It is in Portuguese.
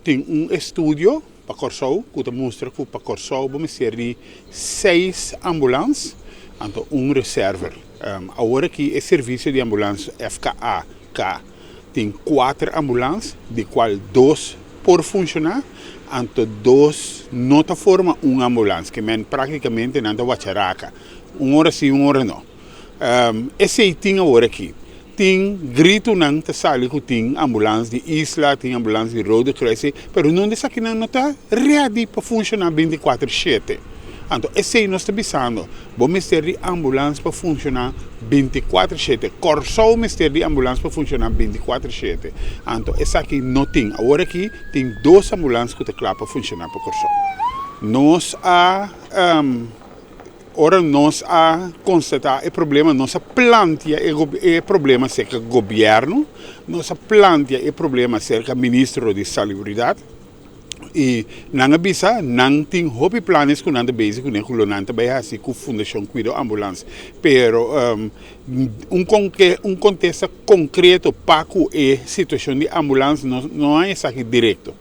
tem estúdio para Corsou, que mostra que para Corsou vamos ter 6 ambulâncias, então reserva. Agora aqui é serviço de ambulância FKA, tem 4 ambulâncias, de qual 2 por funcionar, então 2 não formam uma ambulância, que é praticamente não wacharaca. Hora sim, hora não. Esse aí tem agora aqui. Tem grito não te sale que tem ambulância de Isla, tem ambulância de Rode Cresce, mas não dessa aqui não está ready para funcionar 24/7. Então, esse aí nós estamos pensando, vamos ter de ambulância para funcionar 24/7. Corsou vamos ter de ambulância para funcionar 24/7. Então, esse aqui não tem. Agora aqui tem 2 ambulâncias que estão para funcionar para Corsou. Nós ora nós a constatar o problema, nossa planta é problema cerca do governo, nossa planta é problema cerca do ministro de Salubridade. E não avisa, não tem hobby planos que não base com o não também assim com a Fundação Cuida Ambulância. Pero contexto concreto para a situação de ambulância não é isso aqui direto.